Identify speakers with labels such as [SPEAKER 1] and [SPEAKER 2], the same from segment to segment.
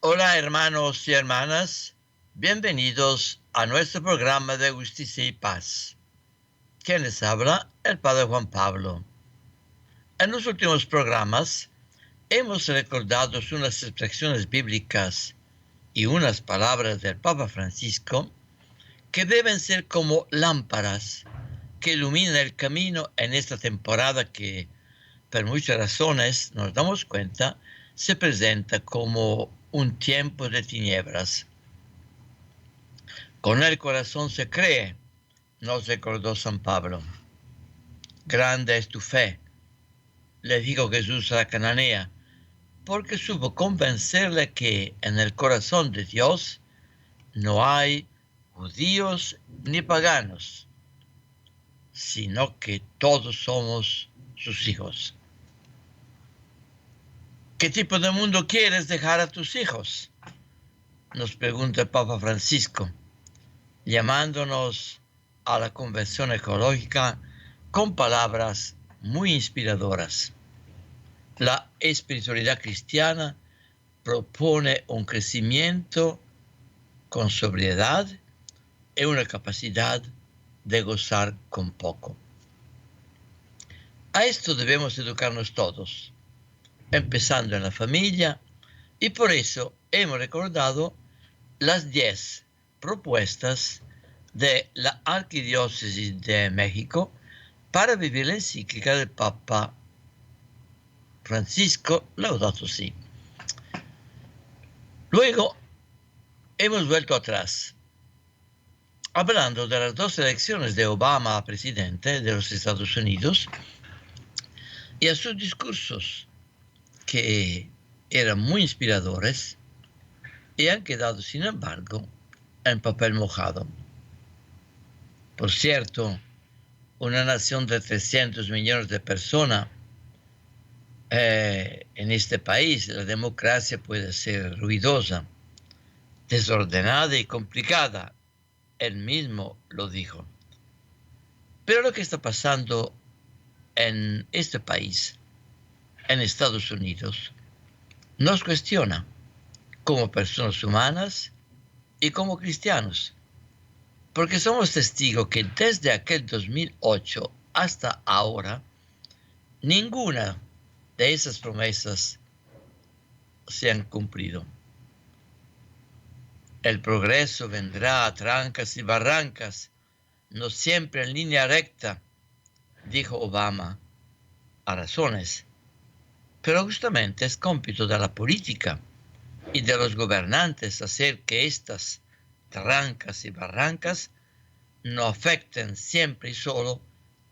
[SPEAKER 1] Hola hermanos y hermanas, bienvenidos a nuestro programa de Justicia y Paz. ¿Quién les habla? El Padre Juan Pablo. En los últimos programas hemos recordado unas expresiones bíblicas y unas palabras del Papa Francisco que deben ser como lámparas que iluminan el camino en esta temporada que, por muchas razones, nos damos cuenta, se presenta como un tiempo de tinieblas. Con el corazón se cree, nos recordó San Pablo. Grande es tu fe, le dijo Jesús a la cananea, porque supo convencerle que en el corazón de Dios no hay judíos ni paganos, sino que todos somos sus hijos. ¿Qué tipo de mundo quieres dejar a tus hijos? Nos pregunta el Papa Francisco, llamándonos a la conversión ecológica con palabras muy inspiradoras. La espiritualidad cristiana propone un crecimiento con sobriedad y una capacidad de gozar con poco. A esto debemos educarnos todos, empezando en la familia, y por eso hemos recordado las 10 propuestas de la Arquidiócesis de México para vivir la encíclica del Papa Francisco Laudato Si. Luego hemos vuelto atrás, hablando de las 2 elecciones de Obama a presidente de los Estados Unidos y a sus discursos, que eran muy inspiradores y han quedado, sin embargo, en papel mojado. Por cierto, una nación de 300 millones de personas, en este país la democracia puede ser ruidosa, desordenada y complicada. Él mismo lo dijo. Pero lo que está pasando en este país, en Estados Unidos, nos cuestiona como personas humanas y como cristianos, porque somos testigos que desde aquel 2008 hasta ahora, ninguna de esas promesas se han cumplido. El progreso vendrá a trancas y barrancas, no siempre en línea recta, dijo Obama, a razones, pero justamente es cómpito de la política y de los gobernantes hacer que estas trancas y barrancas no afecten siempre y solo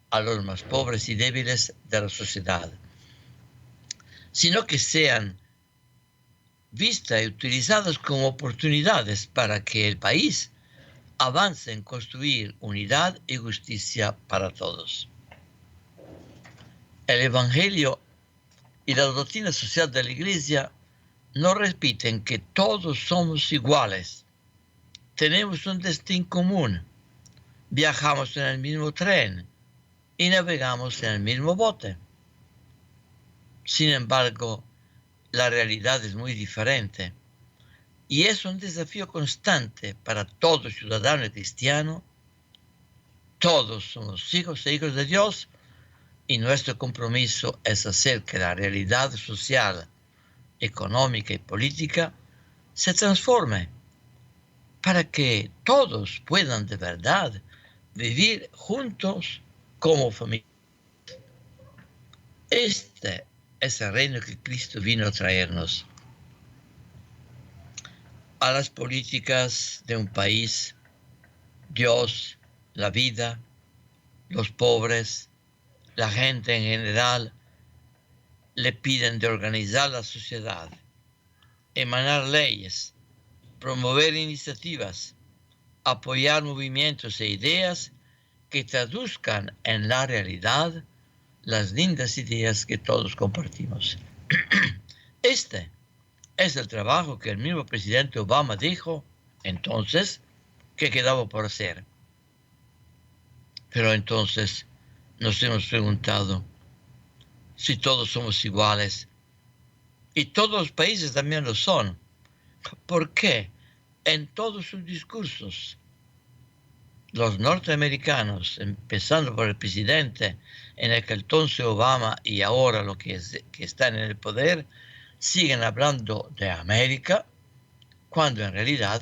[SPEAKER 1] a los más pobres y débiles de la sociedad, sino que sean vistas y utilizadas como oportunidades para que el país avance en construir unidad y justicia para todos. El Evangelio y la doctrina social de la Iglesia nos repiten que todos somos iguales, tenemos un destino común, viajamos en el mismo tren y navegamos en el mismo bote. Sin embargo, la realidad es muy diferente y es un desafío constante para todo ciudadano cristiano. Todos somos hijos e hijos de Dios y nuestro compromiso es hacer que la realidad social, económica y política se transforme para que todos puedan de verdad vivir juntos como familia. Este es el reino que Cristo vino a traernos. A las políticas de un país, Dios, la vida, los pobres, la gente en general, le piden de organizar la sociedad, emanar leyes, promover iniciativas, apoyar movimientos e ideas que traduzcan en la realidad las lindas ideas que todos compartimos. Este es el trabajo que el mismo presidente Obama dijo entonces que quedaba por hacer. Pero entonces nos hemos preguntado si todos somos iguales, y todos los países también lo son. ¿Por qué en todos sus discursos los norteamericanos, empezando por el presidente en aquel entonces Obama y ahora lo que están en el poder, siguen hablando de América cuando en realidad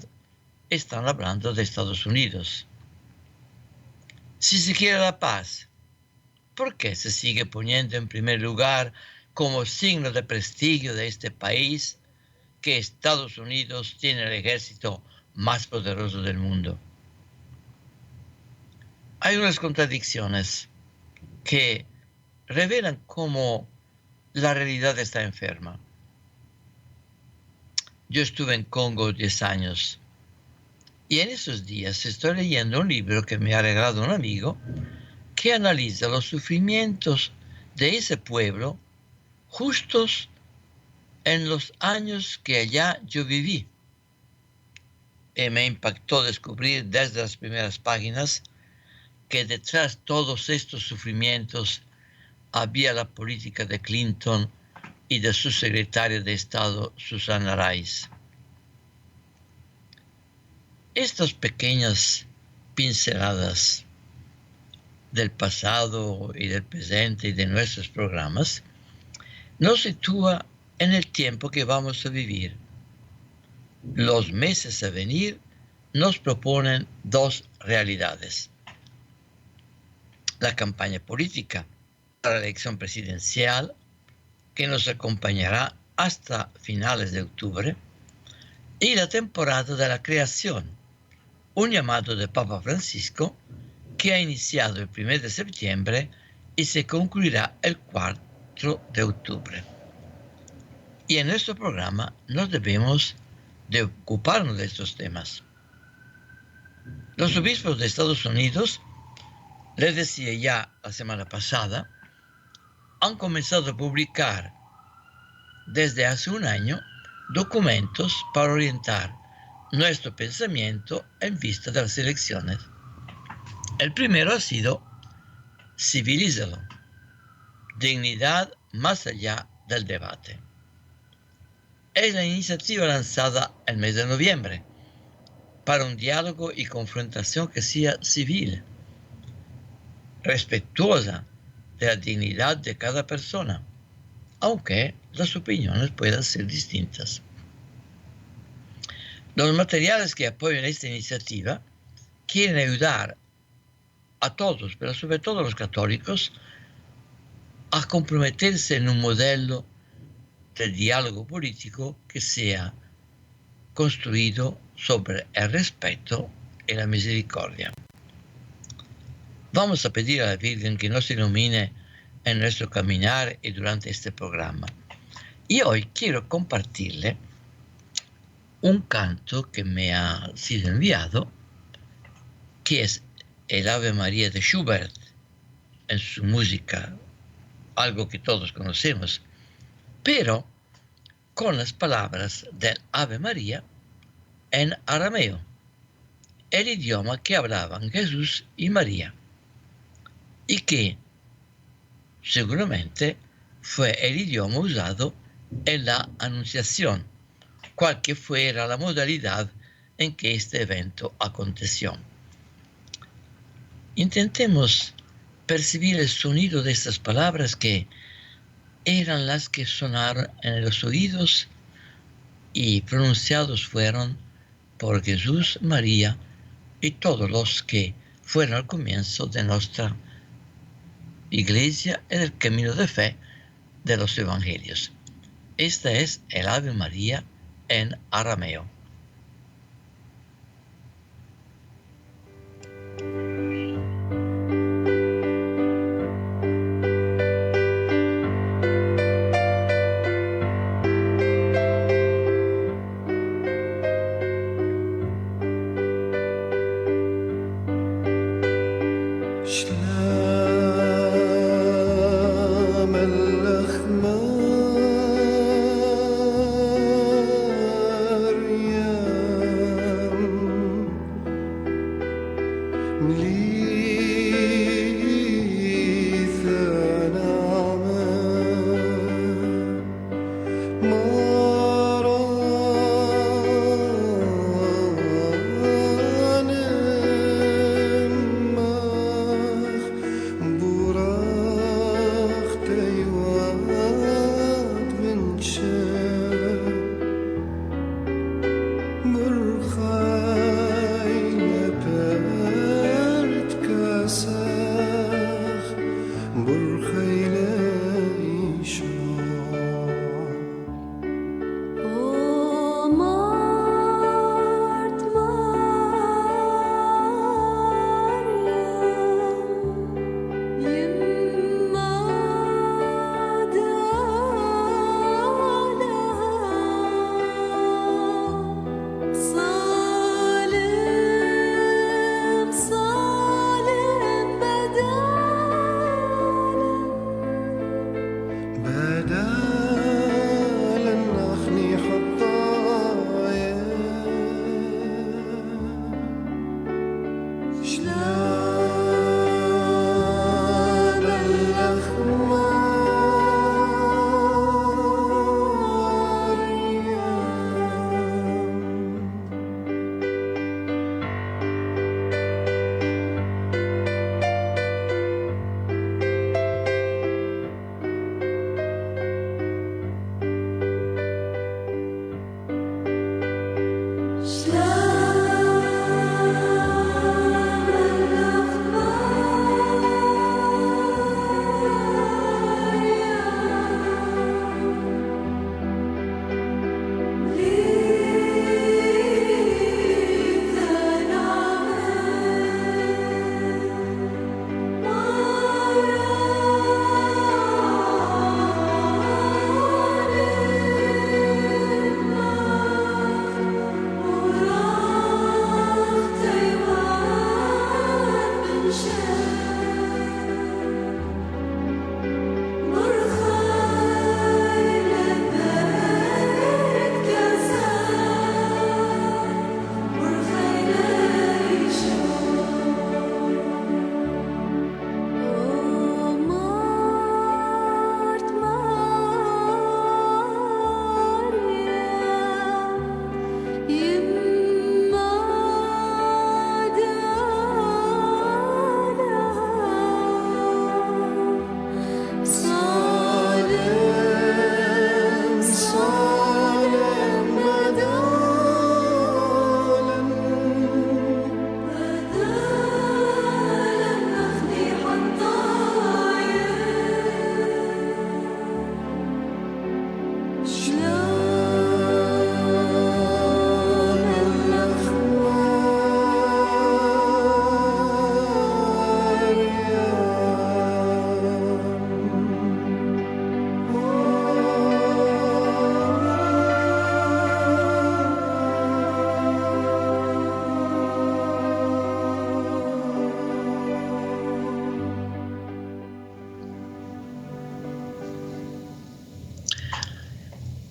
[SPEAKER 1] están hablando de Estados Unidos? Si se quiere la paz, ¿por qué se sigue poniendo en primer lugar como signo de prestigio de este país que Estados Unidos tiene el ejército más poderoso del mundo? Hay unas contradicciones que revelan cómo la realidad está enferma. Yo estuve en Congo 10 años y en esos días estoy leyendo un libro que me ha regalado un amigo que analiza los sufrimientos de ese pueblo justos en los años que allá yo viví. Y me impactó descubrir desde las primeras páginas que detrás de todos estos sufrimientos había la política de Clinton y de su secretaria de Estado, Susana Rice. Estas pequeñas pinceladas del pasado y del presente y de nuestros programas nos sitúa en el tiempo que vamos a vivir. Los meses a venir nos proponen dos realidades: la campaña política para la elección presidencial, que nos acompañará hasta finales de octubre, y la temporada de la creación, un llamado de Papa Francisco que ha iniciado el 1 de septiembre y se concluirá el 4 de octubre. Y en nuestro programa nos debemos de ocuparnos de estos temas. Los obispos de Estados Unidos, les decía ya la semana pasada, han comenzado a publicar desde hace un año documentos para orientar nuestro pensamiento en vista de las elecciones. El primero ha sido Civilízalo, dignidad más allá del debate. Es la iniciativa lanzada el mes de noviembre para un diálogo y confrontación que sea civil, respetuosa de la dignidad de cada persona, aunque las opiniones puedan ser distintas. Los materiales que apoyan esta iniciativa quieren ayudar a todos, pero sobre todo a los católicos, a comprometerse en un modelo de diálogo político que sea construido sobre el respeto y la misericordia. Vamos a pedir a la Virgen que nos ilumine en nuestro caminar y durante este programa. Y hoy quiero compartirle un canto que me ha sido enviado, que es el Ave María de Schubert, en su música, algo que todos conocemos, pero con las palabras del Ave María en arameo, el idioma que hablaban Jesús y María, y que seguramente fue el idioma usado en la Anunciación, cual que fuera la modalidad en que este evento aconteció. Intentemos percibir el sonido de estas palabras que eran las que sonaron en los oídos y pronunciados fueron por Jesús, María y todos los que fueron al comienzo de nuestra iglesia en el camino de fe de los evangelios. Esta es el Ave María en arameo.
[SPEAKER 2] Maria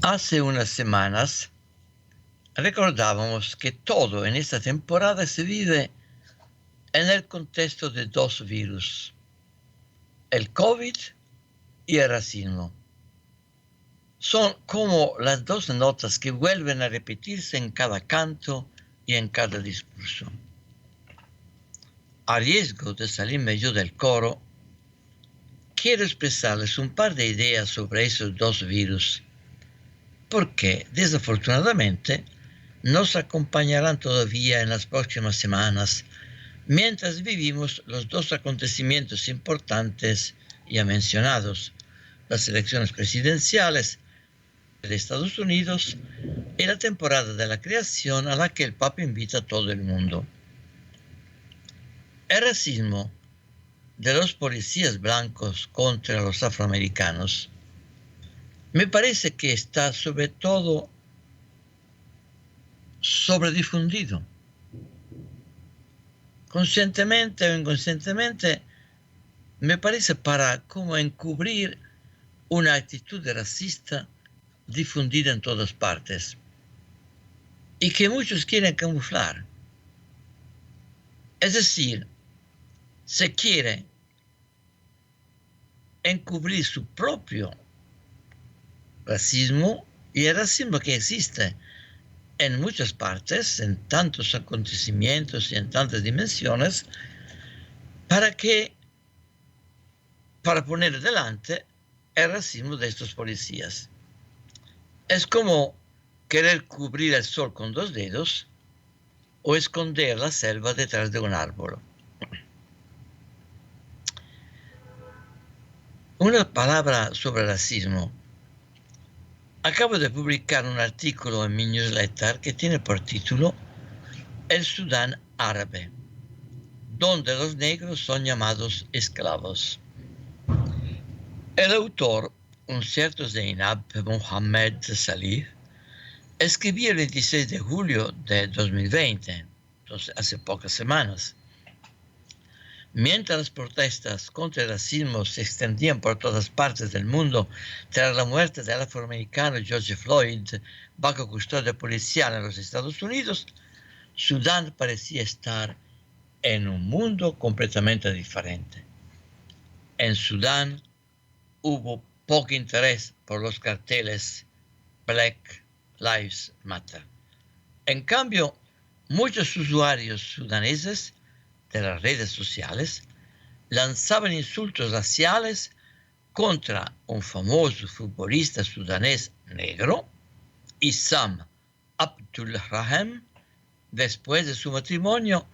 [SPEAKER 1] Hace unas semanas recordábamos que todo en esta temporada se vive en el contexto de dos virus, el COVID y el racismo. Son como las dos notas que vuelven a repetirse en cada canto y en cada discurso. A riesgo de salirme yo del coro, quiero expresarles un par de ideas sobre esos dos virus, porque desafortunadamente nos acompañarán todavía en las próximas semanas, mientras vivimos los dos acontecimientos importantes ya mencionados, las elecciones presidenciales de Estados Unidos y la temporada de la creación a la que el Papa invita a todo el mundo. El racismo de los policías blancos contra los afroamericanos me parece que está sobre todo sobredifundido. Conscientemente o inconscientemente, me parece para como encubrir una actitud racista difundida en todas partes y que muchos quieren camuflar. Es decir, se quiere encubrir su propio racismo y el racismo que existe en muchas partes, en tantos acontecimientos y en tantas dimensiones, para poner delante el racismo de estos policías. Es como querer cubrir el sol con 2 dedos o esconder la selva detrás de un árbol. Una palabra sobre racismo. Acabo de publicar un artículo en mi newsletter que tiene por título El Sudán árabe, donde los negros son llamados esclavos. El autor, un cierto Zainab Mohammed Salih, escribió el 26 de julio de 2020, entonces hace pocas semanas. Mientras las protestas contra el racismo se extendían por todas partes del mundo tras la muerte del afroamericano George Floyd bajo custodia policial en los Estados Unidos, Sudán parecía estar en un mundo completamente diferente. En Sudán hubo poco interés por los carteles Black Lives Matter. En cambio, muchos usuarios sudaneses de las redes sociales lanzaban insultos raciales contra un famoso futbolista sudanés negro, Issam Abdulrahman, después de su matrimonio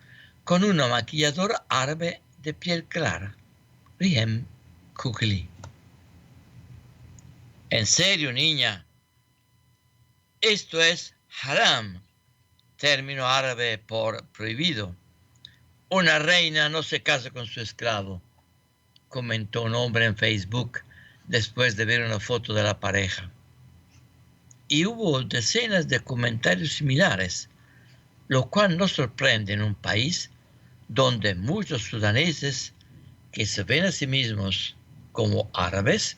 [SPEAKER 1] con una maquilladora árabe de piel clara, Riem Kugli. En serio, niña, esto es haram, término árabe por prohibido. Una reina no se casa con su esclavo, comentó un hombre en Facebook después de ver una foto de la pareja. Y hubo decenas de comentarios similares, lo cual nos sorprende en un país donde muchos sudaneses que se ven a sí mismos como árabes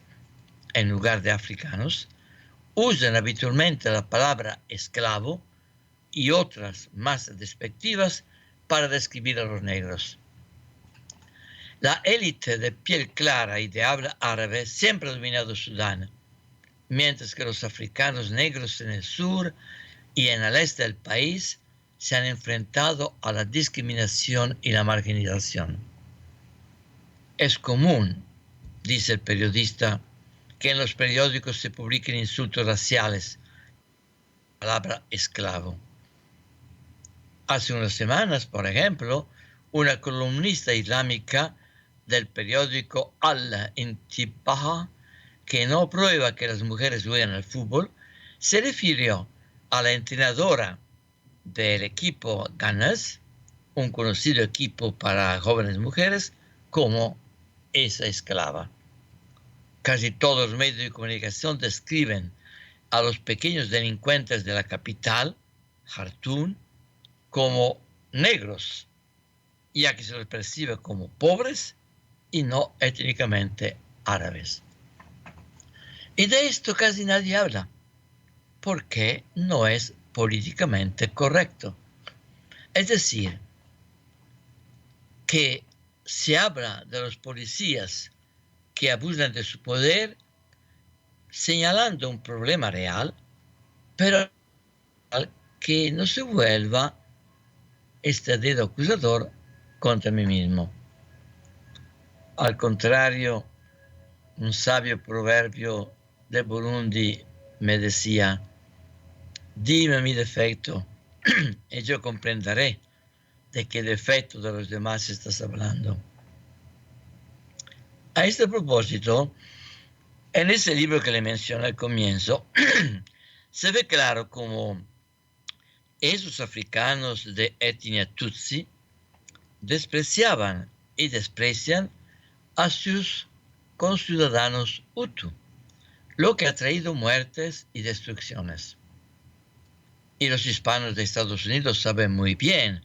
[SPEAKER 1] en lugar de africanos usan habitualmente la palabra esclavo y otras más despectivas para describir a los negros. La élite de piel clara y de habla árabe siempre ha dominado Sudán, mientras que los africanos negros en el sur y en el este del país se han enfrentado a la discriminación y la marginalización. Es común, dice el periodista, que en los periódicos se publiquen insultos raciales, la palabra esclavo. Hace unas semanas, por ejemplo, una columnista islámica del periódico Al-Intibah, que no aprueba que las mujeres jueguen al fútbol, se refirió a la entrenadora del equipo Gunners, un conocido equipo para jóvenes mujeres, como esa esclava. Casi todos los medios de comunicación describen a los pequeños delincuentes de la capital, Jartum, como negros, ya que se los percibe como pobres y no étnicamente árabes. Y de esto casi nadie habla, porque no es políticamente correcto. Es decir, que se habla de los policías que abusan de su poder, señalando un problema real, pero que no se vuelva este dedo acusador contra mí mismo. Al contrario, un sabio proverbio de Burundi me decía: dime mi defecto y yo comprenderé de qué defecto de los demás estás hablando. A este propósito, en ese libro que le mencioné al comienzo, se ve claro cómo esos africanos de etnia Tutsi despreciaban y desprecian a sus conciudadanos Hutu, lo que ha traído muertes y destrucciones. Y los hispanos de Estados Unidos saben muy bien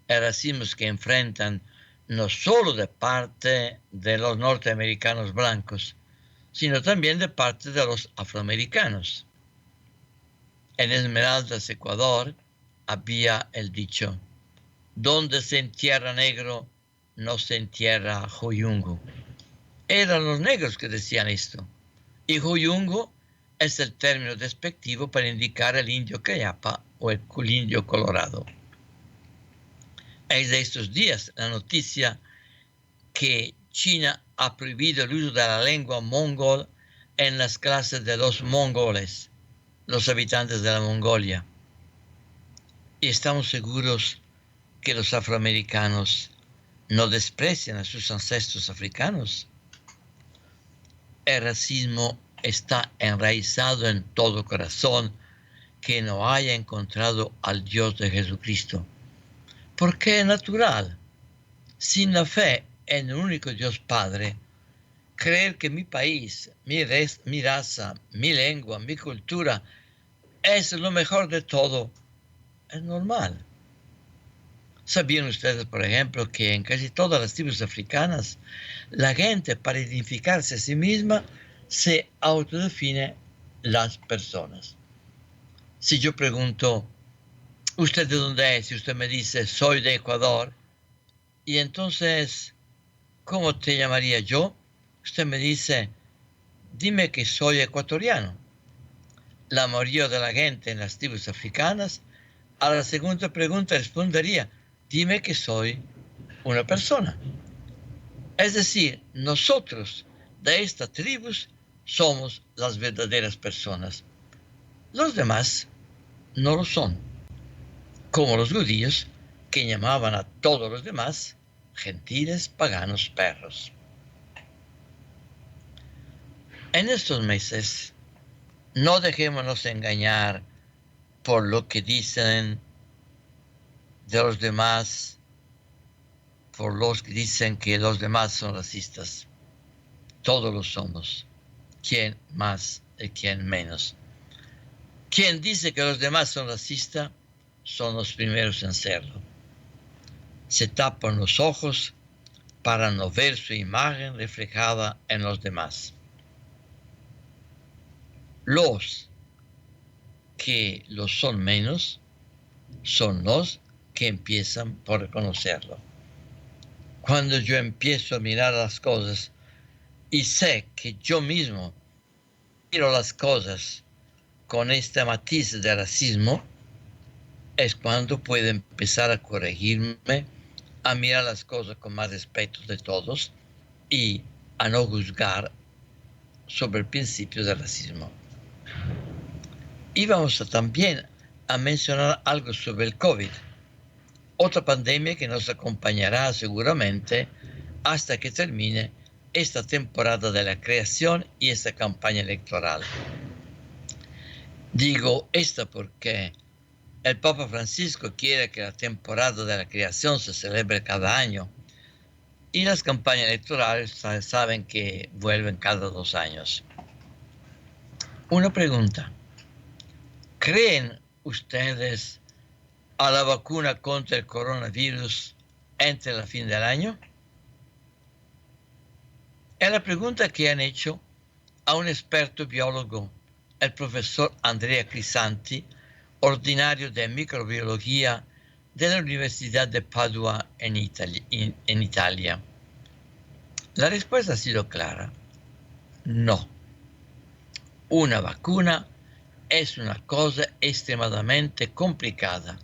[SPEAKER 1] el racismo que enfrentan no solo de parte de los norteamericanos blancos, sino también de parte de los afroamericanos. En Esmeraldas, Ecuador, había el dicho: donde se entierra negro, no se entierra Joyungo. Eran los negros que decían esto. Y Joyungo es el término despectivo para indicar el indio Cayapa o el indio colorado. Es de estos días la noticia que China ha prohibido el uso de la lengua mongol en las clases de los mongoles los habitantes de la Mongolia. Y estamos seguros que los afroamericanos no desprecian a sus ancestros africanos. El racismo está enraizado en todo corazón que no haya encontrado al Dios de Jesucristo. Porque es natural, sin la fe en el único Dios Padre, creer que mi país, mi raza, mi lengua, mi cultura es lo mejor de todo, es normal. ¿Sabían ustedes, por ejemplo, que en casi todas las tribus africanas, la gente para identificarse a sí misma se autodefine las personas? Si yo pregunto, ¿usted de dónde es? Y usted me dice, soy de Ecuador. Y entonces, ¿cómo te llamaría yo? Usted me dice, dime que soy ecuatoriano. La mayoría de la gente en las tribus africanas, a la segunda pregunta respondería, dime que soy una persona. Es decir, nosotros de estas tribus somos las verdaderas personas. Los demás no lo son, como los judíos que llamaban a todos los demás gentiles, paganos, perros. En estos meses, no dejémonos engañar por lo que dicen de los demás, por los que dicen que los demás son racistas. Todos lo somos, quien más y quien menos. Quien dice que los demás son racistas son los primeros en serlo. Se tapan los ojos para no ver su imagen reflejada en los demás. Los que lo son menos son los que empiezan por reconocerlo. Cuando yo empiezo a mirar las cosas y sé que yo mismo miro las cosas con este matiz de racismo, es cuando puedo empezar a corregirme, a mirar las cosas con más respeto de todos y a no juzgar sobre el principio del racismo. Y vamos también a mencionar algo sobre el COVID, otra pandemia que nos acompañará seguramente hasta que termine esta temporada de la creación y esta campaña electoral. Digo esta porque el Papa Francisco quiere que la temporada de la creación se celebre cada año y las campañas electorales saben que vuelven cada 2 años. Una pregunta. ¿Creen ustedes a la vacuna contra el coronavirus entre el fin del año? Es la pregunta que han hecho a un experto biólogo, el profesor Andrea Crisanti, ordinario de microbiología de la Universidad de Padua en Italia. La respuesta ha sido clara. No. Una vacuna es una cosa extremadamente complicada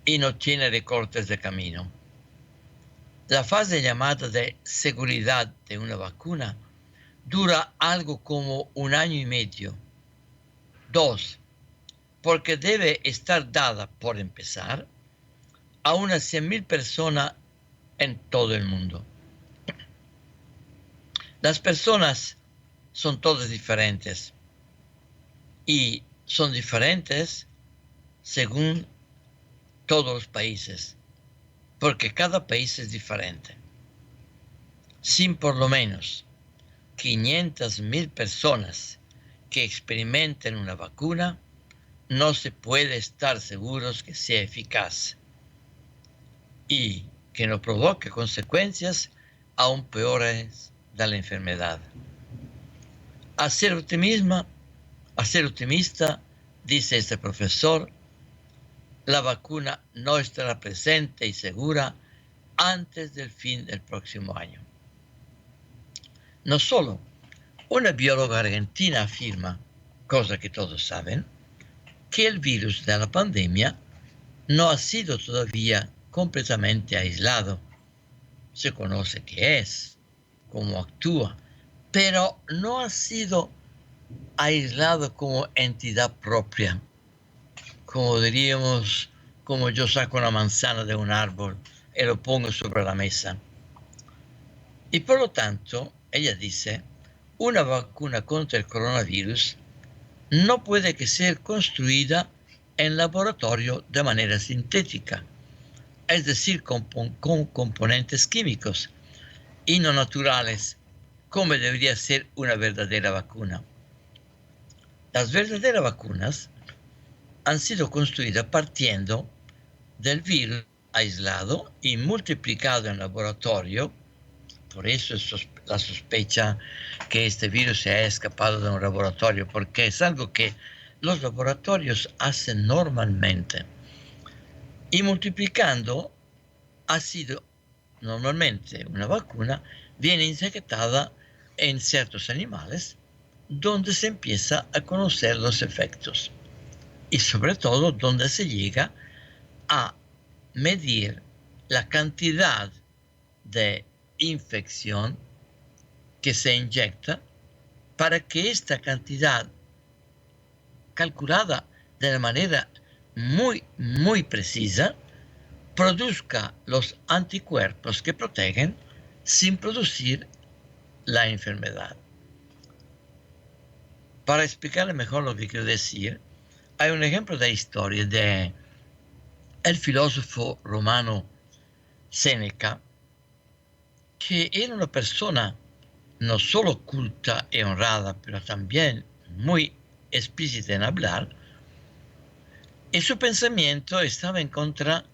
[SPEAKER 1] y no tiene recortes de camino. La fase llamada de seguridad de una vacuna dura algo como 1 año y medio. 2, porque debe estar dada, por empezar, a unas 100.000 personas en todo el mundo. Las personas son todas diferentes y son diferentes según todos los países, porque cada país es diferente. Sin por lo menos 500.000 personas que experimenten una vacuna, no se puede estar seguros que sea eficaz y que no provoque consecuencias aún peores de la enfermedad. A ser optimista, dice este profesor, la vacuna no estará presente y segura antes del fin del próximo año. No solo, una bióloga argentina afirma, cosa que todos saben, que el virus de la pandemia no ha sido todavía completamente aislado. Se conoce qué es, cómo actúa, pero no ha sido aislado como entidad propia, como diríamos, como yo saco una manzana de un árbol y lo pongo sobre la mesa. Y por lo tanto, ella dice, una vacuna contra el coronavirus no puede que ser construida en laboratorio de manera sintética, es decir, con componentes químicos y no naturales, como debería ser una verdadera vacuna. Las verdaderas vacunas han sido construidas partiendo del virus aislado y multiplicado en laboratorio. Por eso es la sospecha que este virus se ha escapado de un laboratorio, porque es algo que los laboratorios hacen normalmente. Y multiplicando ha sido normalmente una vacuna, viene inyectada en ciertos animales donde se empieza a conocer los efectos y sobre todo donde se llega a medir la cantidad de infección que se inyecta para que esta cantidad calculada de la manera muy precisa produzca los anticuerpos que protegen sin producir la enfermedad. Para explicarle mejor lo que quiero decir, hay un ejemplo de historia de el filósofo romano Séneca, que era una persona no solo culta y honrada, pero también muy explícita en hablar, y su pensamiento estaba en contra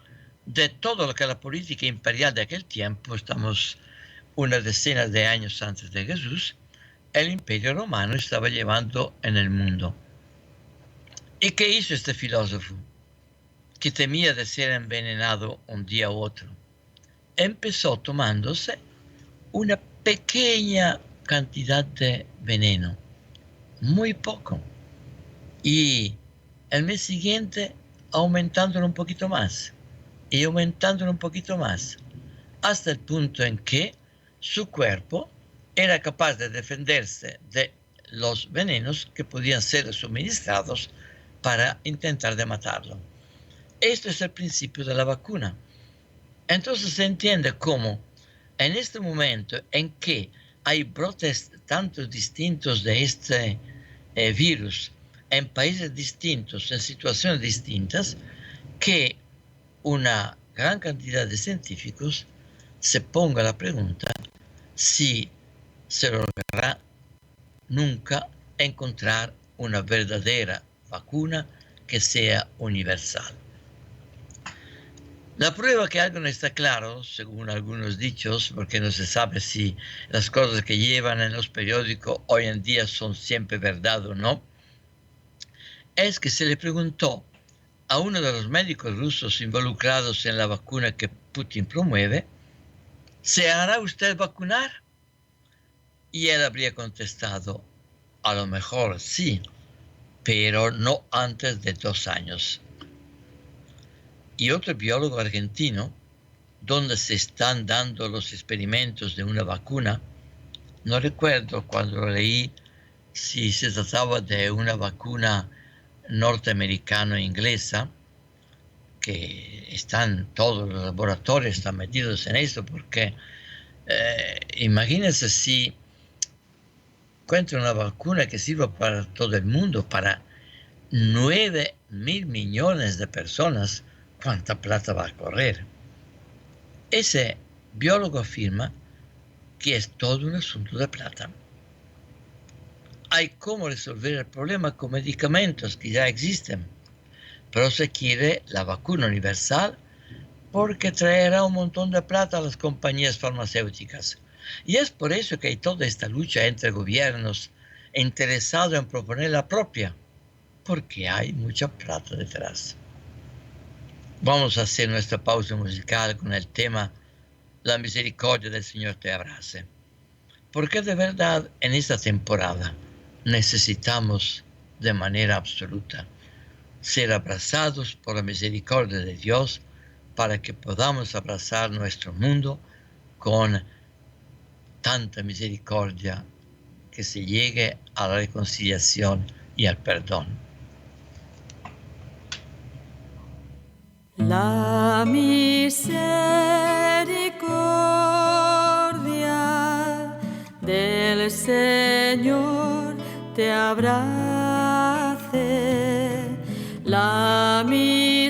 [SPEAKER 1] de todo lo que la política imperial de aquel tiempo, estamos una decena de años antes de Jesús, el imperio romano estaba llevando en el mundo. ¿Y qué hizo este filósofo? Que temía de ser envenenado un día u otro. Empezó tomándose una pequeña cantidad de veneno, muy poco. Y el mes siguiente aumentándolo un poquito más y aumentándolo un poquito más, hasta el punto en que su cuerpo era capaz de defenderse de los venenos que podían ser suministrados para intentar de matarlo. Esto es el principio de la vacuna. Entonces se entiende cómo en este momento en que hay brotes tanto distintos de este virus en países distintos, en situaciones distintas, que una gran cantidad de científicos se ponga la pregunta si se logrará nunca encontrar una verdadera vacuna que sea universal. La prueba que algo no está claro, según algunos dichos, porque no se sabe si las cosas que llevan en los periódicos hoy en día son siempre verdad o no, es que se le preguntó a uno de los médicos rusos involucrados en la vacuna que Putin promueve, ¿se hará usted vacunar? Y él habría contestado, a lo mejor sí, pero no antes de 2 años. Y otro biólogo argentino, donde se están dando los experimentos de una vacuna, no recuerdo cuando lo leí si se trataba de una vacuna norteamericana o inglesa, que están todos los laboratorios están metidos en esto, porque imagínense si encuentran una vacuna que sirva para todo el mundo, para 9.000 millones de personas, ¿cuánta plata va a correr? Ese biólogo afirma que es todo un asunto de plata. Hay cómo resolver el problema con medicamentos que ya existen, pero se quiere la vacuna universal porque traerá un montón de plata a las compañías farmacéuticas. Y es por eso que hay toda esta lucha entre gobiernos interesados en proponer la propia, porque hay mucha plata detrás. Vamos a hacer nuestra pausa musical con el tema La misericordia del Señor te abrace. Porque de verdad en esta temporada necesitamos de manera absoluta ser abrazados por la misericordia de Dios para que podamos abrazar nuestro mundo con tanta misericordia que se llegue a la reconciliación y al perdón.
[SPEAKER 2] La misericordia del Señor te abrace. La misericordia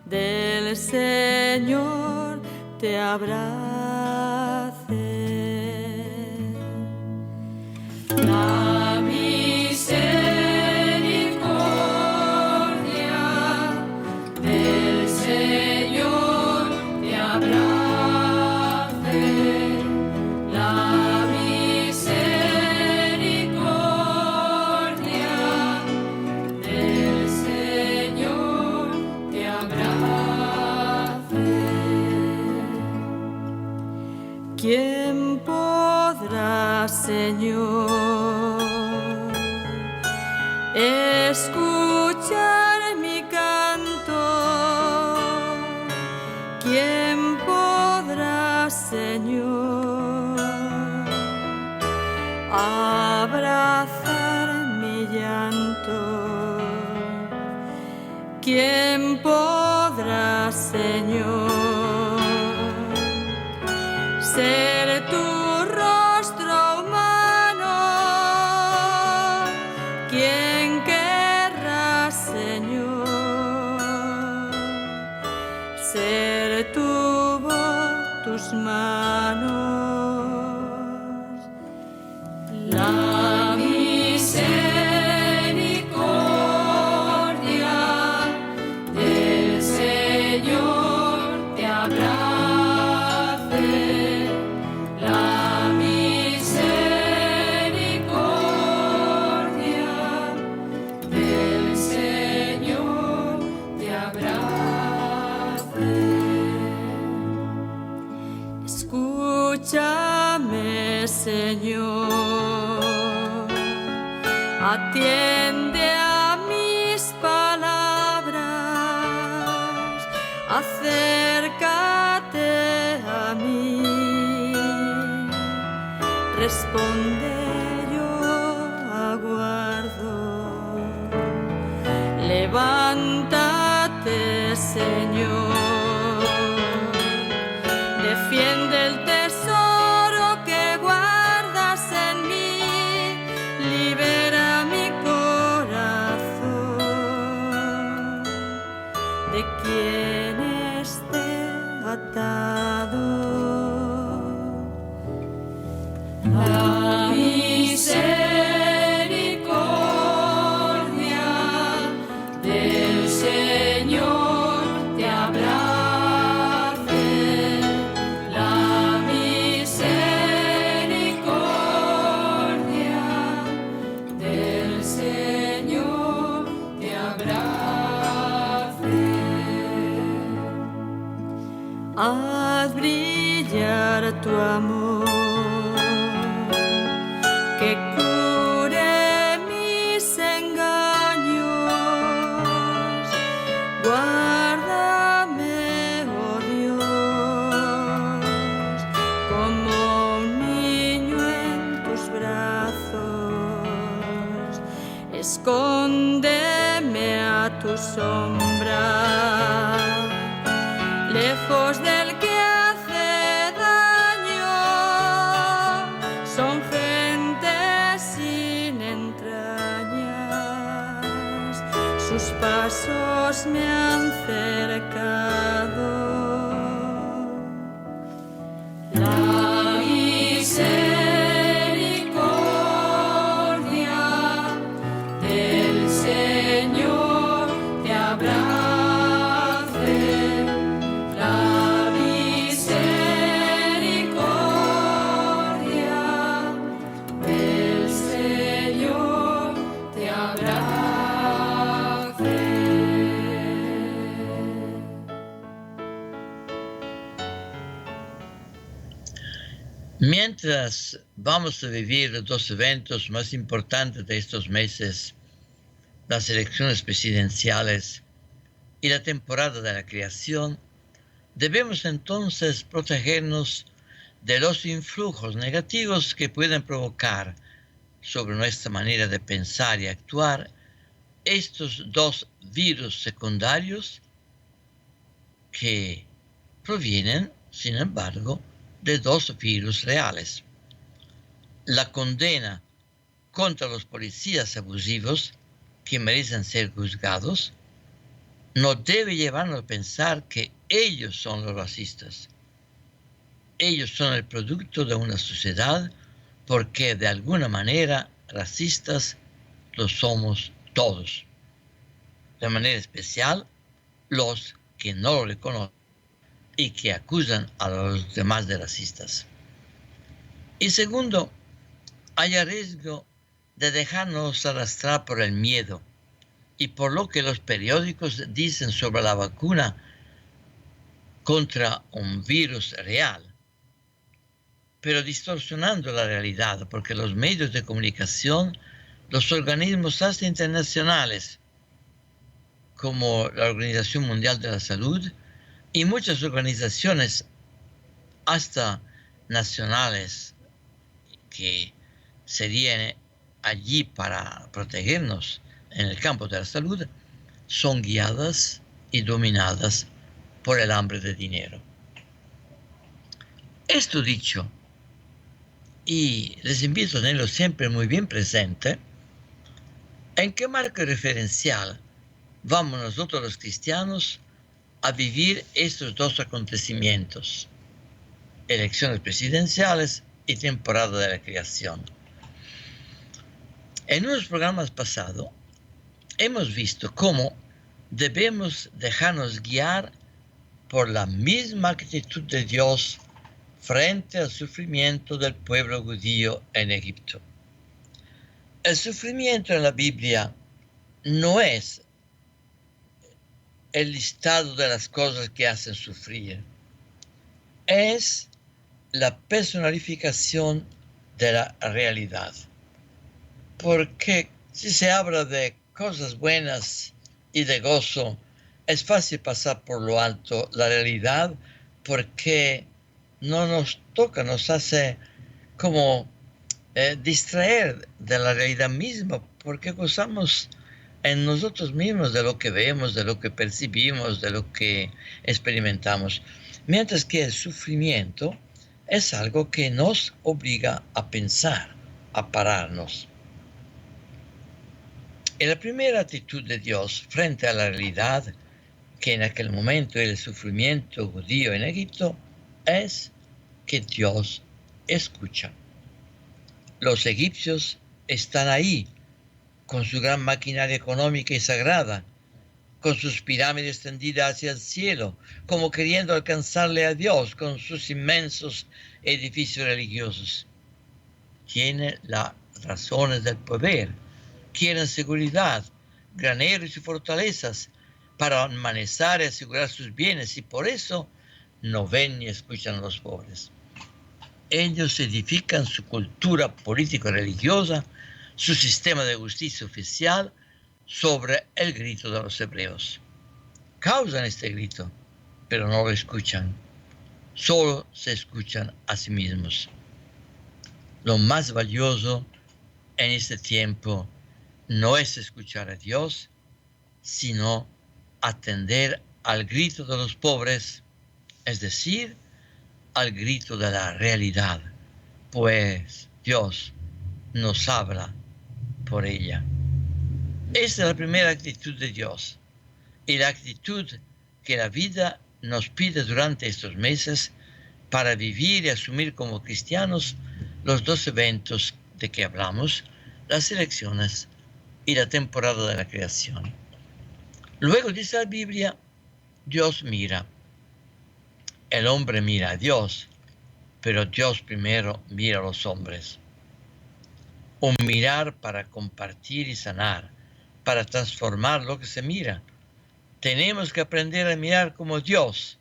[SPEAKER 2] del Señor te abrace. La misericordia del Señor te abrace. La misericordia del Señor te abrace. ¿Quién podrá, Señor, escuchar mi canto? ¿Quién podrá, Señor, abrazar mi llanto? ¿Quién podrá, Señor, ser tu rostro humano? ¿Quién querrá, Señor, ser tu voz, tus manos? La misericordia del Señor te abrace. La misericordia del Señor te abrace. Escúchame, Señor, atiende a mis palabras, acércate a mí, responde, yo aguardo. Levántate, Señor, defiende el tesoro que guardas en mí, libera mi corazón de quien esté atado. La misericordia del Señor te abrace. La misericordia del Señor te abrace. Haz brillar tu amor, que cure mis engaños. Guárdame, oh Dios, como un niño en tus brazos. Escóndeme a tu sombra, lejos del que hace daño. Son gente sin entrañas, sus pasos me han cercado. La misericordia del Señor te abrace. La misericordia del Señor te abrace.
[SPEAKER 1] Mientras vamos a vivir los dos eventos más importantes de estos meses, las elecciones presidenciales y la temporada de la creación, debemos entonces protegernos de los influjos negativos que pueden provocar sobre nuestra manera de pensar y actuar estos dos virus secundarios que provienen, sin embargo, de dos virus reales. La condena contra los policías abusivos que merecen ser juzgados no debe llevarnos a pensar que ellos son los racistas. Ellos son el producto de una sociedad porque de alguna manera racistas lo somos todos. De manera especial los que no lo reconocen y que acusan a los demás de racistas. Y segundo, hay riesgo de dejarnos arrastrar por el miedo y por lo que los periódicos dicen sobre la vacuna contra un virus real, pero distorsionando la realidad, porque los medios de comunicación, los organismos hasta internacionales, como la Organización Mundial de la Salud, y muchas organizaciones hasta nacionales que serían allí para protegernos en el campo de la salud, son guiadas y dominadas por el hambre de dinero. Esto dicho, y les invito a tenerlo siempre muy bien presente, ¿en qué marco referencial vamos nosotros los cristianos a vivir estos dos acontecimientos? Elecciones presidenciales y temporada de la creación. En unos programas pasados hemos visto cómo debemos dejarnos guiar por la misma actitud de Dios frente al sufrimiento del pueblo judío en Egipto. El sufrimiento en la Biblia no es el listado de las cosas que hacen sufrir, es la personalificación de la realidad. Porque si se habla de cosas buenas y de gozo, es fácil pasar por lo alto la realidad porque no nos toca, nos hace como distraer de la realidad misma, porque gozamos en nosotros mismos de lo que vemos, de lo que percibimos, de lo que experimentamos. Mientras que el sufrimiento es algo que nos obliga a pensar, a pararnos. Y la primera actitud de Dios frente a la realidad, que en aquel momento era el sufrimiento judío en Egipto, es que Dios escucha. Los egipcios están ahí, con su gran maquinaria económica y sagrada, con sus pirámides tendidas hacia el cielo, como queriendo alcanzarle a Dios con sus inmensos edificios religiosos. Tienen las razones del poder, quieren seguridad, graneros y fortalezas para permanecer y asegurar sus bienes, y por eso no ven ni escuchan a los pobres. Ellos edifican su cultura político-religiosa, su sistema de justicia oficial, sobre el grito de los hebreos. Causan este grito, pero no lo escuchan. Solo se escuchan a sí mismos. Lo más valioso en este tiempo no es escuchar a Dios, sino atender al grito de los pobres, es decir, al grito de la realidad, pues Dios nos habla por ella. Esta es la primera actitud de Dios y la actitud que la vida nos pide durante estos meses para vivir y asumir como cristianos los dos eventos de que hablamos, las elecciones y la temporada de la creación. Luego dice la Biblia, Dios mira. El hombre mira a Dios, pero Dios primero mira a los hombres. Un mirar para compartir y sanar, para transformar lo que se mira. Tenemos que aprender a mirar como Dios,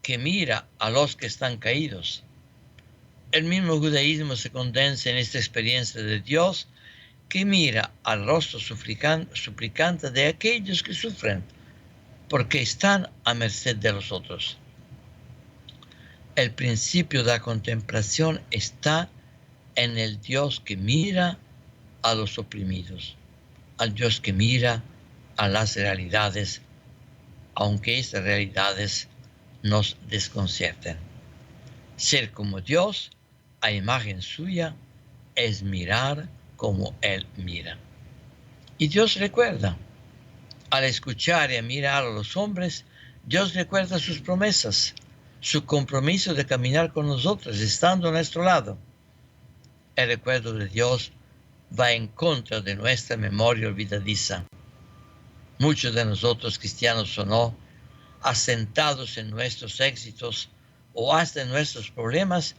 [SPEAKER 1] que mira a los que están caídos. El mismo judaísmo se condensa en esta experiencia de Dios, que mira al rostro suplicante de aquellos que sufren, porque están a merced de los otros. El principio de la contemplación está en el Dios que mira a los oprimidos, al Dios que mira a las realidades, aunque estas realidades nos desconcierten. Ser como Dios, a imagen suya, es mirar como Él mira. Y Dios recuerda, al escuchar y a mirar a los hombres, Dios recuerda sus promesas, su compromiso de caminar con nosotros, estando a nuestro lado. El recuerdo de Dios va en contra de nuestra memoria olvidadiza. Muchos de nosotros, cristianos o no, asentados en nuestros éxitos o hasta en nuestros problemas,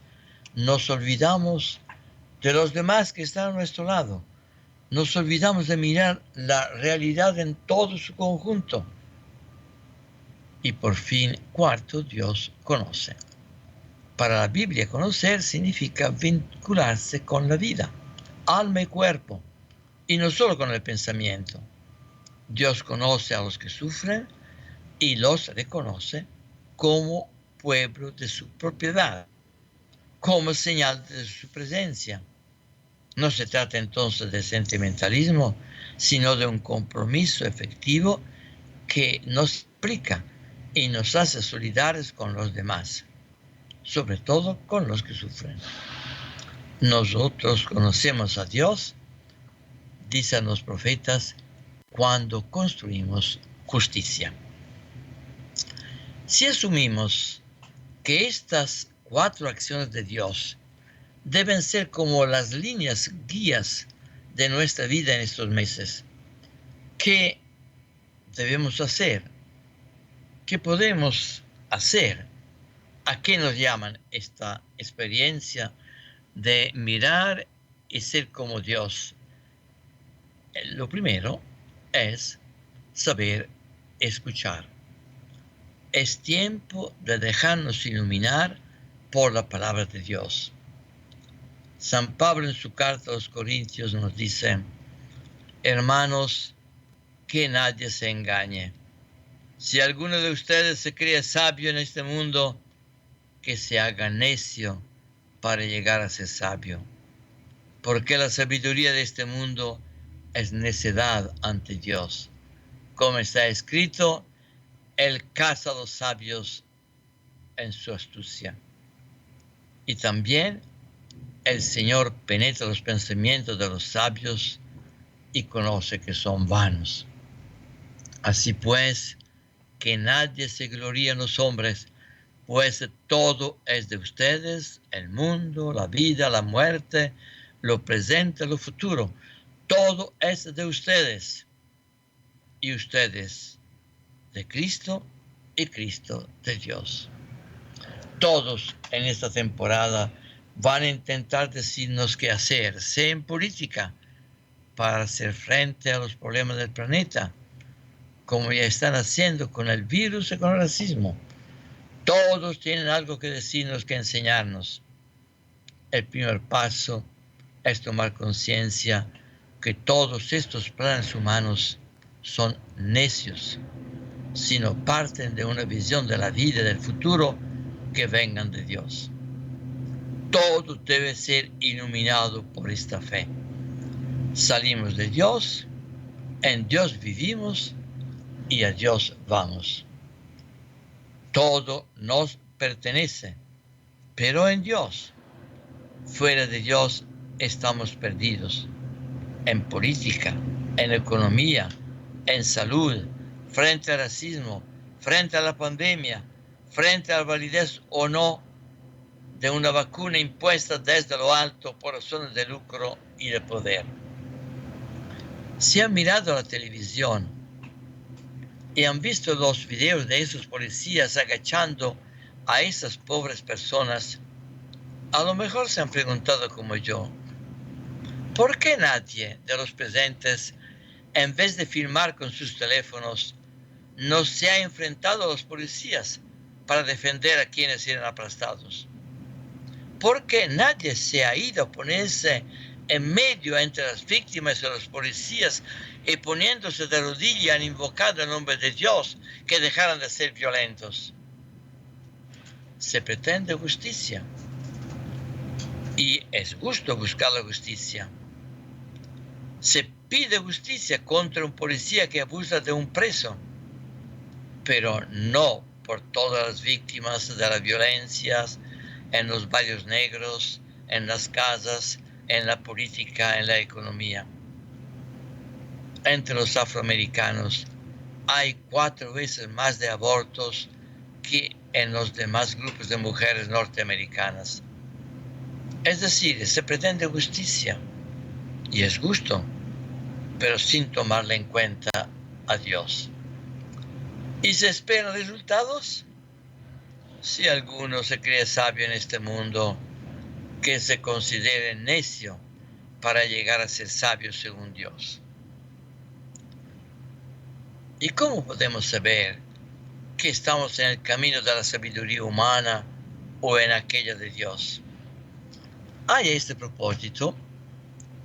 [SPEAKER 1] nos olvidamos de los demás que están a nuestro lado. Nos olvidamos de mirar la realidad en todo su conjunto. Y por fin, cuarto, Dios conoce. Para la Biblia, conocer significa vincularse con la vida, alma y cuerpo, y no solo con el pensamiento. Dios conoce a los que sufren y los reconoce como pueblo de su propiedad, como señal de su presencia. No se trata entonces de sentimentalismo, sino de un compromiso efectivo que nos implica y nos hace solidarios con los demás, sobre todo con los que sufren. Nosotros conocemos a Dios, dicen los profetas, cuando construimos justicia. Si asumimos que estas 4 acciones de Dios deben ser como las líneas guías de nuestra vida en estos meses, ¿qué debemos hacer? ¿Qué podemos hacer? ¿A qué nos llaman esta experiencia de mirar y ser como Dios? Lo primero es saber escuchar. Es tiempo de dejarnos iluminar por la palabra de Dios. San Pablo en su carta a los Corintios nos dice: hermanos, que nadie se engañe. Si alguno de ustedes se cree sabio en este mundo, que se haga necio para llegar a ser sabio. Porque la sabiduría de este mundo es necedad ante Dios. Como está escrito, Él caza a los sabios en su astucia. Y también el Señor penetra los pensamientos de los sabios y conoce que son vanos. Así pues, que nadie se gloríe en los hombres, pues todo es de ustedes, el mundo, la vida, la muerte, lo presente, lo futuro. Todo es de ustedes. Y ustedes de Cristo y Cristo de Dios. Todos en esta temporada van a intentar decirnos qué hacer, sea en política, para hacer frente a los problemas del planeta, como ya están haciendo con el virus y con el racismo. Todos tienen algo que decirnos, que enseñarnos. El primer paso es tomar conciencia que todos estos planes humanos son necios, si no parten de una visión de la vida y del futuro que vengan de Dios. Todo debe ser iluminado por esta fe. Salimos de Dios, en Dios vivimos y a Dios vamos. Todo nos pertenece, pero en Dios. Fuera de Dios estamos perdidos. En política, en economía, en salud, frente al racismo, frente a la pandemia, frente a la validez o no de una vacuna impuesta desde lo alto por razones de lucro y de poder. Si han mirado la televisión y han visto los videos de esos policías agachando a esas pobres personas, a lo mejor se han preguntado como yo, ¿por qué nadie de los presentes, en vez de filmar con sus teléfonos, no se ha enfrentado a los policías para defender a quienes eran aplastados? ¿Por qué nadie se ha ido a ponerse en medio entre las víctimas y los policías y poniéndose de rodillas invocando el nombre de Dios que dejaran de ser violentos? se pretende justicia. Y es justo buscar la justicia. Se pide justicia contra un policía que abusa de un preso, pero no por todas las víctimas de las violencias en los barrios negros, en las casas, en la política, en la economía. Entre los afroamericanos hay 4 veces más de abortos que en los demás grupos de mujeres norteamericanas. Es decir, se pretende justicia, y es justo, pero sin tomarle en cuenta a Dios. ¿Y se esperan resultados? Si alguno se cree sabio en este mundo, que se considere necio para llegar a ser sabio según Dios. ¿Y cómo podemos saber que estamos en el camino de la sabiduría humana o en aquella de Dios? Hay a este propósito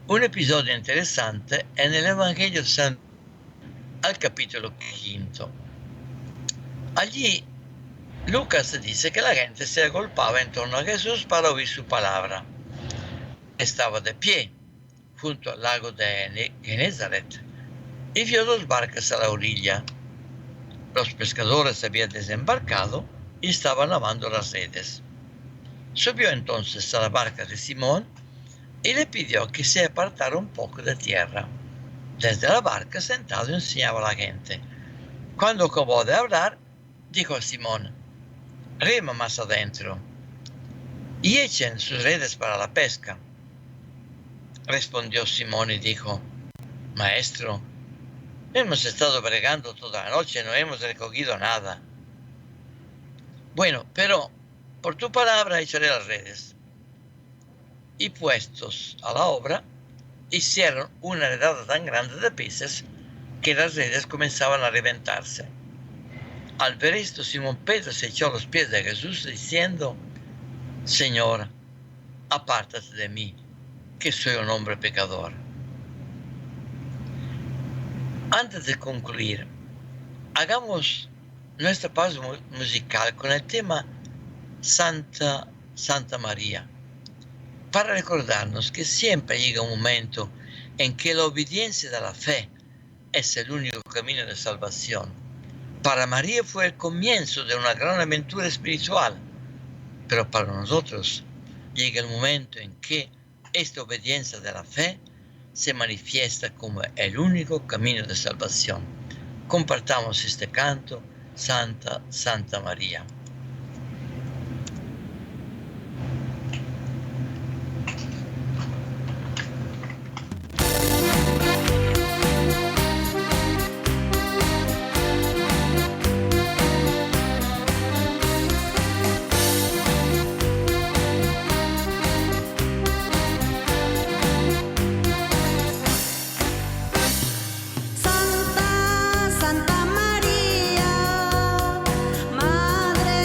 [SPEAKER 1] un episodio interesante en el Evangelio de San al capítulo 5. Allí Lucas dice que la gente se agolpaba en torno a Jesús para oír su palabra. Estaba de pie junto al lago de Genezaret y vio 2 barcas a la orilla. Los pescadores habían desembarcado y estaban lavando las redes. Subió entonces a la barca de Simón y le pidió que se apartara un poco de tierra. Desde la barca, sentado, enseñaba a la gente. Cuando acabó de hablar, dijo a Simón: rema más adentro y echen sus redes para la pesca. Respondió Simón y dijo: Maestro, hemos estado bregando toda la noche y no hemos recogido nada. Bueno, pero por tu palabra echaré las redes. Y puestos a la obra, hicieron una redada tan grande de peces que las redes comenzaban a reventarse. Al ver esto, Simón Pedro se echó a los pies de Jesús diciendo: Señor, apártate de mí, que soy un hombre pecador. Antes de concluir, hagamos nuestra pausa musical con el tema Santa María, para recordarnos que siempre llega un momento en que la obediencia de la fe es el único camino de salvación. Para María fue el comienzo de una gran aventura espiritual, pero para nosotros llega el momento en que esta obediencia de la fe se manifiesta como el único camino de salvación. Compartamos este canto, Santa María.
[SPEAKER 2] Santa María, Madre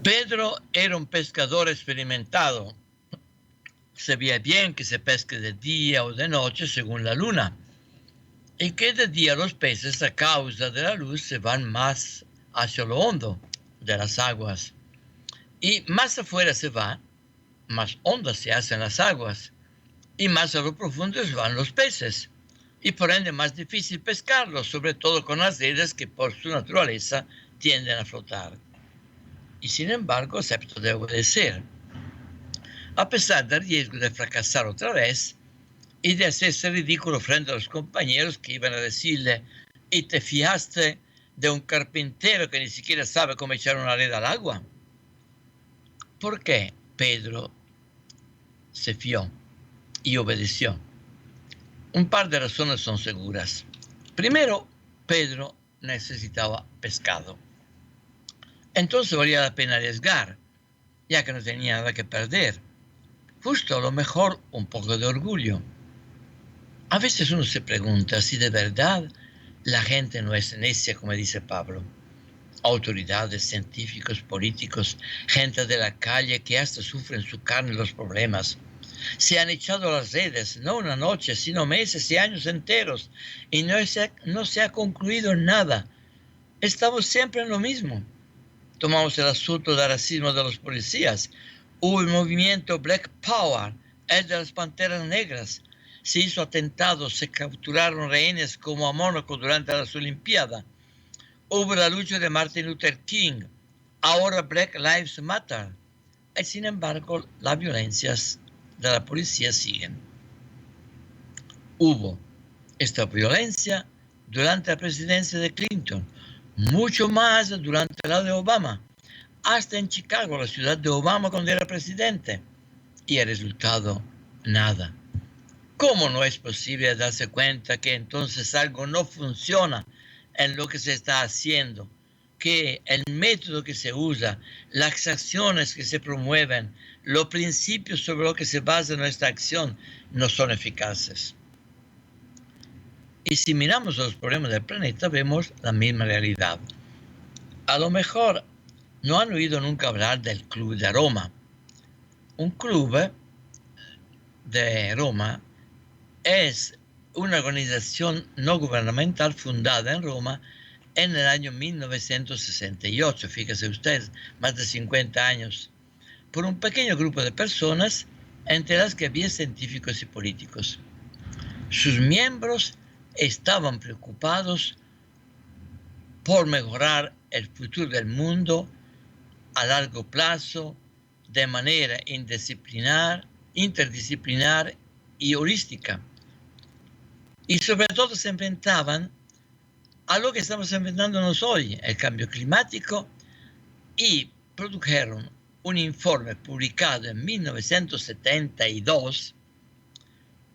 [SPEAKER 1] Pedro era un pescador experimentado. Sabía bien que se pesca de día o de noche según la luna, y que de día los peces, a causa de la luz, se van más hacia lo hondo de las aguas, y más afuera se va, más hondas se hacen las aguas, y más a lo profundo se van los peces, y por ende más difícil pescarlos, sobre todo con las redes que por su naturaleza tienden a flotar. Y sin embargo aceptó de obedecer, a pesar del riesgo de fracasar otra vez y de hacerse ridículo frente a los compañeros que iban a decirle: ¿y te fiaste de un carpintero que ni siquiera sabe cómo echar una red al agua? ¿Por qué Pedro se fió y obedeció? Un par de razones son seguras. Primero, Pedro necesitaba pescado. Entonces valía la pena arriesgar, ya que no tenía nada que perder. Justo a lo mejor un poco de orgullo. A veces uno se pregunta si de verdad la gente no es necia, como dice Pablo. Autoridades, científicos, políticos, gente de la calle que hasta sufren en su carne los problemas. Se han echado las redes, no una noche, sino meses y años enteros, y no se ha concluido nada. Estamos siempre en lo mismo. Tomamos el asunto del racismo de los policías. Hubo el movimiento Black Power, el de las panteras negras. Se hizo atentados, se capturaron rehenes como a Mónaco durante las Olimpiadas. Hubo la lucha de Martin Luther King. Ahora Black Lives Matter. Y sin embargo, las violencias de la policía siguen. Hubo esta violencia durante la presidencia de Clinton, mucho más durante la de Obama, hasta en Chicago, la ciudad de Obama cuando era presidente. Y el resultado, nada. ¿Cómo no es posible darse cuenta que entonces algo no funciona en lo que se está haciendo? Que el método que se usa, las acciones que se promueven, los principios sobre los que se basa nuestra acción no son eficaces. Y si miramos los problemas del planeta, vemos la misma realidad. A lo mejor no han oído nunca hablar del Club de Roma. Un club de Roma es una organización no gubernamental fundada en Roma en el año 1968, fíjese usted, más de 50 años, por un pequeño grupo de personas, entre las que había científicos y políticos. Sus miembros estaban preocupados por mejorar el futuro del mundo a largo plazo, de manera interdisciplinar y holística. Y sobre todo se enfrentaban a lo que estamos enfrentándonos hoy, el cambio climático, y produjeron un informe publicado en 1972,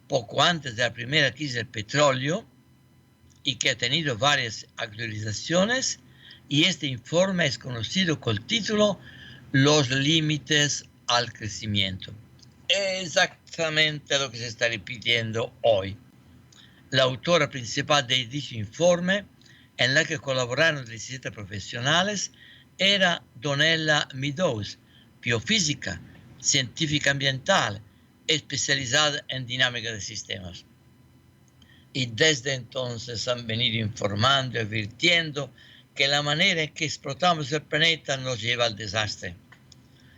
[SPEAKER 1] poco antes de la primera crisis del petróleo, y que ha tenido varias actualizaciones, y este informe es conocido con el título Los límites al crecimiento. Exactamente lo que se está repitiendo hoy. La autora principal de dicho informe, en la que colaboraron 17 profesionales, era Donella Meadows, biofísica, científica ambiental, especializada en dinámica de sistemas. Y desde entonces han venido informando y advirtiendo que la manera en que explotamos el planeta nos lleva al desastre.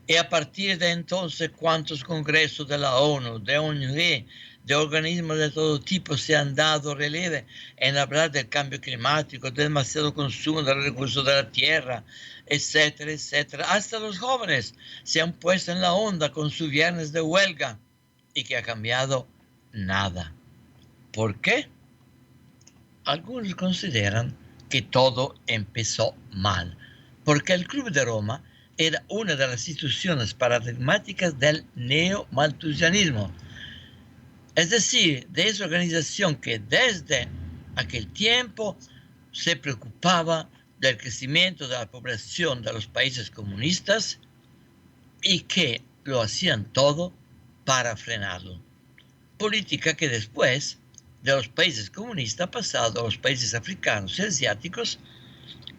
[SPEAKER 1] Y a partir de entonces, cuántos congresos de la ONU, de ONG, de organismos de todo tipo se han dado relieve en hablar del cambio climático, del demasiado consumo de los recursos de la tierra, etcétera, etcétera. Hasta los jóvenes se han puesto en la onda con su viernes de huelga, y que ha cambiado nada. ¿Por qué? Algunos consideran que todo empezó mal, porque el Club de Roma era una de las instituciones paradigmáticas del neomalthusianismo, es decir, de esa organización que desde aquel tiempo se preocupaba del crecimiento de la población de los países comunistas y que lo hacían todo para frenarlo. Política que después de los países comunistas ha pasado a los países africanos y asiáticos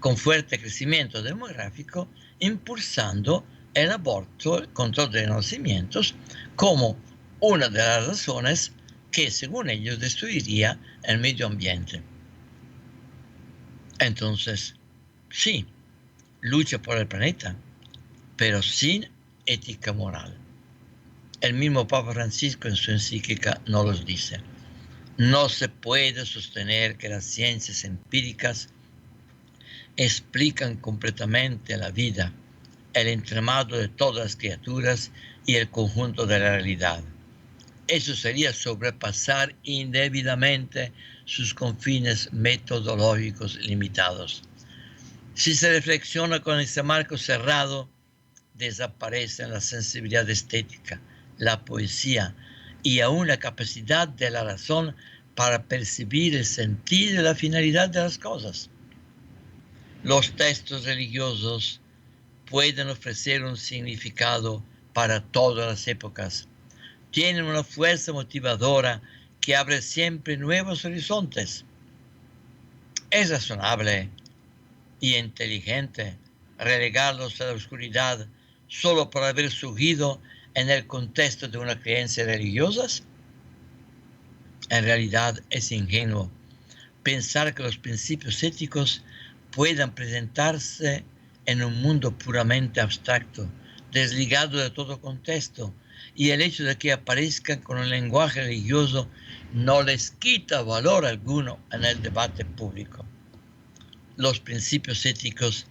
[SPEAKER 1] con fuerte crecimiento demográfico, impulsando el aborto, el control de nacimientos, como una de las razones que, según ellos, destruiría el medio ambiente. Entonces, sí, lucha por el planeta, pero sin ética moral. El mismo Papa Francisco en su encíclica nos los dice. No se puede sostener que las ciencias empíricas explican completamente la vida, el entramado de todas las criaturas y el conjunto de la realidad. Eso sería sobrepasar indebidamente sus confines metodológicos limitados. Si se reflexiona con ese marco cerrado, desaparecen la sensibilidad estética, la poesía y aún la capacidad de la razón para percibir el sentido y la finalidad de las cosas. Los textos religiosos pueden ofrecer un significado para todas las épocas. Tienen una fuerza motivadora que abre siempre nuevos horizontes. Es razonable y inteligente relegarlos a la oscuridad solo por haber surgido en el contexto de una creencia religiosa. En realidad es ingenuo pensar que los principios éticos puedan presentarse en un mundo puramente abstracto, desligado de todo contexto, y el hecho de que aparezcan con un lenguaje religioso no les quita valor alguno en el debate público. Los principios éticos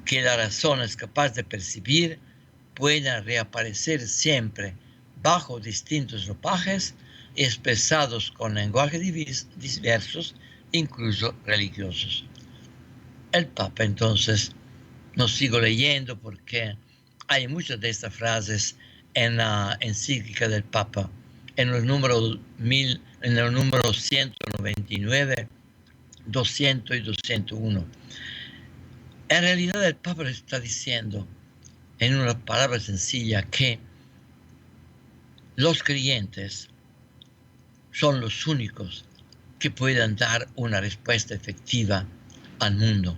[SPEAKER 1] que la razón es capaz de percibir pueden reaparecer siempre bajo distintos ropajes, expresados con lenguajes diversos, incluso religiosos. El Papa entonces, no sigo leyendo porque hay muchas de estas frases en la encíclica del Papa, en el número 199, 200 y 201. En realidad el Papa está diciendo, en una palabra sencilla, que los creyentes son los únicos que pueden dar una respuesta efectiva al mundo.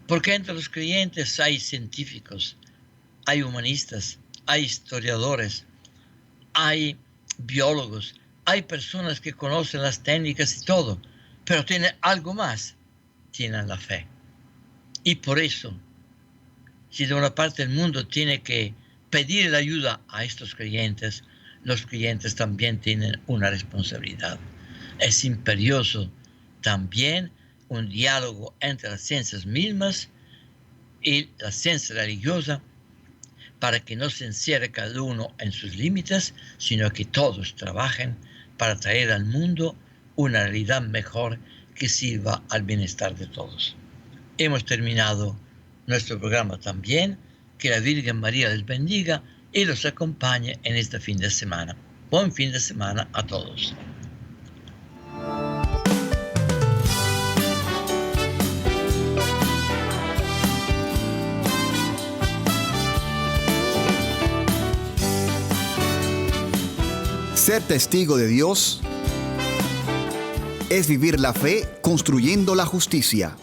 [SPEAKER 1] Porque entre los creyentes hay científicos, hay humanistas, hay historiadores, hay biólogos, hay personas que conocen las técnicas y todo, pero tienen algo más, tienen la fe. Y por eso, si de una parte el mundo tiene que pedir la ayuda a estos creyentes, los creyentes también tienen una responsabilidad. Es imperioso también un diálogo entre las ciencias mismas y la ciencia religiosa, para que no se encierre cada uno en sus límites, sino que todos trabajen para traer al mundo una realidad mejor que sirva al bienestar de todos. Hemos terminado nuestro programa también. Que la Virgen María les bendiga y los acompañe en este fin de semana. Buen fin de semana a todos.
[SPEAKER 3] Ser testigo de Dios es vivir la fe construyendo la justicia.